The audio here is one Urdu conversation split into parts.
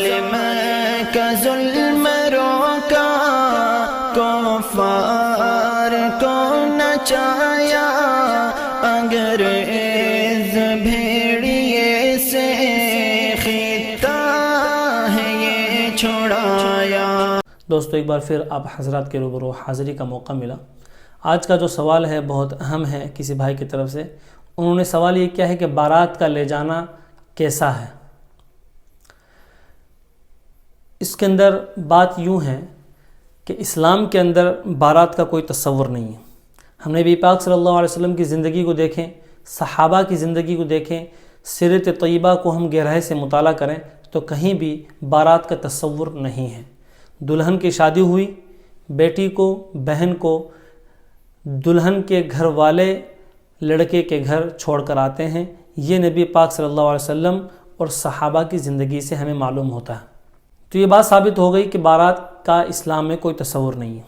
ظالم کا ظلم روکا، کفار کو نچایا، انگریز بھیڑیے سے خطہ ہے یہ چھڑایا۔ دوستو، ایک بار پھر آپ حضرات کے روبرو حاضری کا موقع ملا۔ آج کا جو سوال ہے بہت اہم ہے کسی بھائی کی طرف سے۔ انہوں نے سوال یہ کیا ہے کہ بارات کا لے جانا کیسا ہے؟ اس کے اندر بات یوں ہے کہ اسلام کے اندر بارات کا کوئی تصور نہیں ہے۔ ہم نے نبی پاک صلی اللہ علیہ وسلم کی زندگی کو دیکھیں، صحابہ کی زندگی کو دیکھیں، سیرت طیبہ کو ہم گہرائی سے مطالعہ کریں تو کہیں بھی بارات کا تصور نہیں ہے۔ دلہن کی شادی ہوئی، بیٹی کو، بہن کو دلہن کے گھر والے لڑکے کے گھر چھوڑ کر آتے ہیں۔ یہ نبی پاک صلی اللہ علیہ وسلم اور صحابہ کی زندگی سے ہمیں معلوم ہوتا ہے۔ تو یہ بات ثابت ہو گئی کہ بارات کا اسلام میں کوئی تصور نہیں ہے۔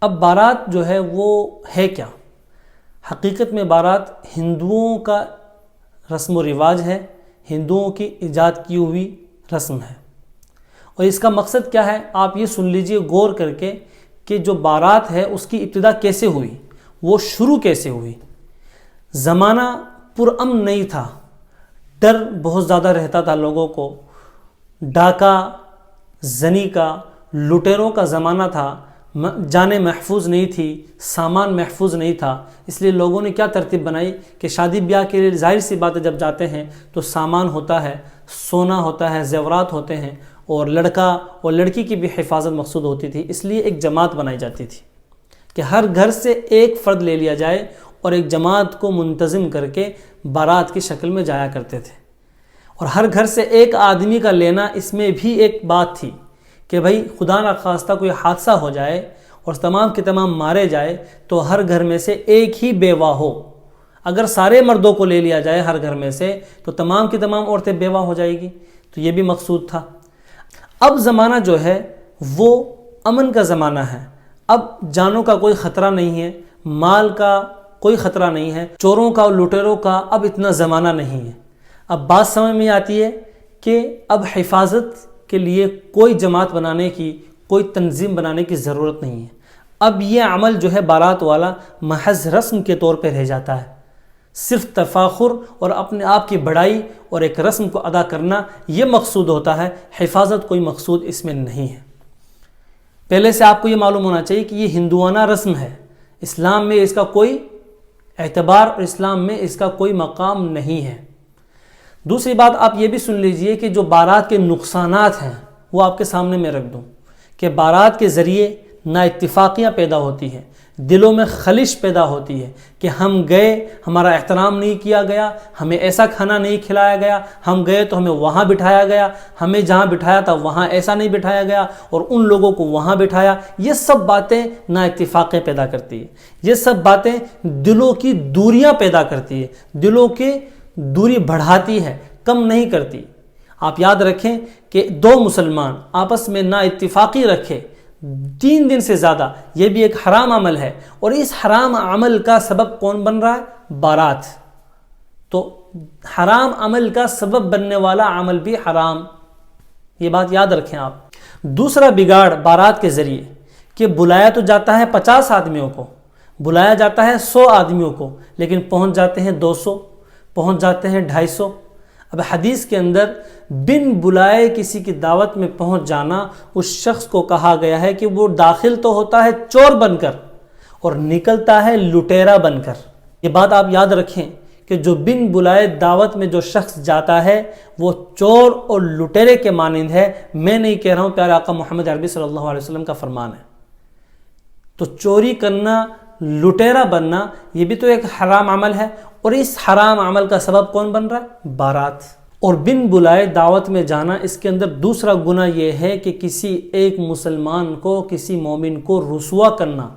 اب بارات جو ہے وہ ہے کیا؟ حقیقت میں بارات ہندوؤں کا رسم و رواج ہے، ہندوؤں کی ایجاد کی ہوئی رسم ہے۔ اور اس کا مقصد کیا ہے آپ یہ سن لیجئے غور کر کے کہ جو بارات ہے اس کی ابتدا کیسے ہوئی، وہ شروع کیسے ہوئی۔ زمانہ پرامن نہیں تھا، ڈر بہت زیادہ رہتا تھا لوگوں کو، ڈاکہ زنی کا، لٹیروں کا زمانہ تھا، جانیں محفوظ نہیں تھی، سامان محفوظ نہیں تھا۔ اس لیے لوگوں نے کیا ترتیب بنائی کہ شادی بیاہ کے لیے ظاہر سی بات ہے جب جاتے ہیں تو سامان ہوتا ہے، سونا ہوتا ہے، زیورات ہوتے ہیں، اور لڑکا اور لڑکی کی بھی حفاظت مقصود ہوتی تھی۔ اس لیے ایک جماعت بنائی جاتی تھی کہ ہر گھر سے ایک فرد لے لیا جائے اور ایک جماعت کو منتظم کر کے بارات کی شکل میں جایا کرتے تھے۔ اور ہر گھر سے ایک آدمی کا لینا، اس میں بھی ایک بات تھی کہ بھائی خدا نخواستہ کوئی حادثہ ہو جائے اور تمام کے تمام مارے جائے تو ہر گھر میں سے ایک ہی بیوہ ہو۔ اگر سارے مردوں کو لے لیا جائے ہر گھر میں سے تو تمام کی تمام عورتیں بیوہ ہو جائے گی، تو یہ بھی مقصود تھا۔ اب زمانہ جو ہے وہ امن کا زمانہ ہے، اب جانوں کا کوئی خطرہ نہیں ہے، مال کا کوئی خطرہ نہیں ہے، چوروں کا اور لٹیروں کا اب اتنا زمانہ نہیں ہے۔ اب بات سمجھ میں آتی ہے کہ اب حفاظت کے لیے کوئی جماعت بنانے کی، کوئی تنظیم بنانے کی ضرورت نہیں ہے۔ اب یہ عمل جو ہے بارات والا محض رسم کے طور پہ رہ جاتا ہے، صرف تفاخر اور اپنے آپ کی بڑائی اور ایک رسم کو ادا کرنا یہ مقصود ہوتا ہے، حفاظت کوئی مقصود اس میں نہیں ہے۔ پہلے سے آپ کو یہ معلوم ہونا چاہیے کہ یہ ہندوانہ رسم ہے، اسلام میں اس کا کوئی اعتبار اور اسلام میں اس کا کوئی مقام نہیں ہے۔ دوسری بات آپ یہ بھی سن لیجئے کہ جو بارات کے نقصانات ہیں وہ آپ کے سامنے میں رکھ دوں کہ بارات کے ذریعے نا اتفاقیاں پیدا ہوتی ہیں، دلوں میں خلش پیدا ہوتی ہے کہ ہم گئے، ہمارا احترام نہیں کیا گیا، ہمیں ایسا کھانا نہیں کھلایا گیا، ہم گئے تو ہمیں وہاں بٹھایا گیا، ہمیں جہاں بٹھایا تھا وہاں ایسا نہیں بٹھایا گیا اور ان لوگوں کو وہاں بٹھایا۔ یہ سب باتیں نا اتفاقیں پیدا کرتی ہے، یہ سب باتیں دلوں کی دوریاں پیدا کرتی ہے، دلوں کی دوری بڑھاتی ہے، کم نہیں کرتی۔ آپ یاد رکھیں کہ دو مسلمان آپس میں نا اتفاقی رکھے 3 دن سے زیادہ، یہ بھی ایک حرام عمل ہے، اور اس حرام عمل کا سبب کون بن رہا ہے؟ بارات۔ تو حرام عمل کا سبب بننے والا عمل بھی حرام، یہ بات یاد رکھیں آپ۔ دوسرا بگاڑ بارات کے ذریعے کہ بلایا تو جاتا ہے 50 آدمیوں کو، بلایا جاتا ہے 100 آدمیوں کو، لیکن پہنچ جاتے ہیں 200، پہنچ جاتے ہیں 250۔ اب حدیث کے اندر بن بلائے کسی کی دعوت میں پہنچ جانا، اس شخص کو کہا گیا ہے کہ وہ داخل تو ہوتا ہے چور بن کر اور نکلتا ہے لٹیرا بن کر۔ یہ بات آپ یاد رکھیں کہ جو بن بلائے دعوت میں جو شخص جاتا ہے وہ چور اور لٹیرے کے مانند ہے۔ میں نہیں کہہ رہا ہوں، پیارے آقا محمد عربی صلی اللہ علیہ وسلم کا فرمان ہے۔ تو چوری کرنا، لٹیرا بننا، یہ بھی تو ایک حرام عمل ہے، اور اس حرام عمل کا سبب کون بن رہا ہے؟ بارات۔ اور بن بلائے دعوت میں جانا، اس کے اندر دوسرا گناہ یہ ہے کہ کسی ایک مسلمان کو، کسی مومن کو رسوا کرنا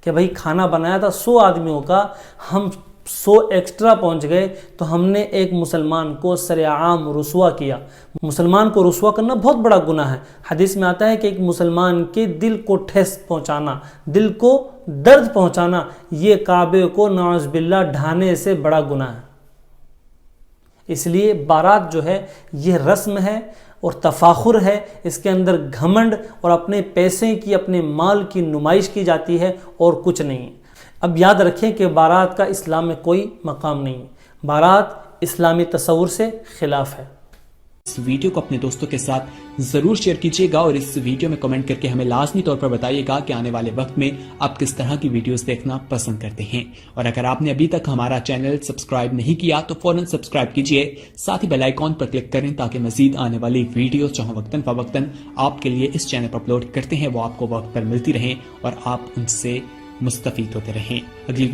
کہ بھئی کھانا بنایا تھا 100 آدمیوں کا، ہم 100 ایکسٹرا پہنچ گئے تو ہم نے ایک مسلمان کو سرعام رسوا کیا۔ مسلمان کو رسوا کرنا بہت بڑا گناہ ہے۔ حدیث میں آتا ہے کہ ایک مسلمان کے دل کو ٹھیس پہنچانا، دل کو درد پہنچانا، یہ کعبے کو نعوذ باللہ ڈھانے سے بڑا گناہ ہے۔ اس لیے بارات جو ہے یہ رسم ہے اور تفاخر ہے، اس کے اندر گھمنڈ اور اپنے پیسے کی، اپنے مال کی نمائش کی جاتی ہے اور کچھ نہیں۔ اب یاد رکھیں کہ بارات کا اسلام میں کوئی مقام نہیں ہے، بارات اسلامی تصور سے خلاف ہے۔ اس ویڈیو کو اپنے دوستوں کے ساتھ ضرور شیئر کیجیے گا اور اس ویڈیو میں کمنٹ کر کے ہمیں لازمی طور پر بتائیے گا کہ آنے والے وقت میں آپ کس طرح کی ویڈیوز دیکھنا پسند کرتے ہیں، اور اگر آپ نے ابھی تک ہمارا چینل سبسکرائب نہیں کیا تو فوراً سبسکرائب کیجیے، ساتھ ہی بیل آئیکن پر کلک کریں تاکہ مزید آنے والی ویڈیوز جو ہم وقتاً فوقتاً آپ کے لیے اس چینل پر اپلوڈ کرتے ہیں وہ آپ کو وقت پر ملتی رہیں اور آپ ان سے مستفید ہوتے رہیں۔ اگلی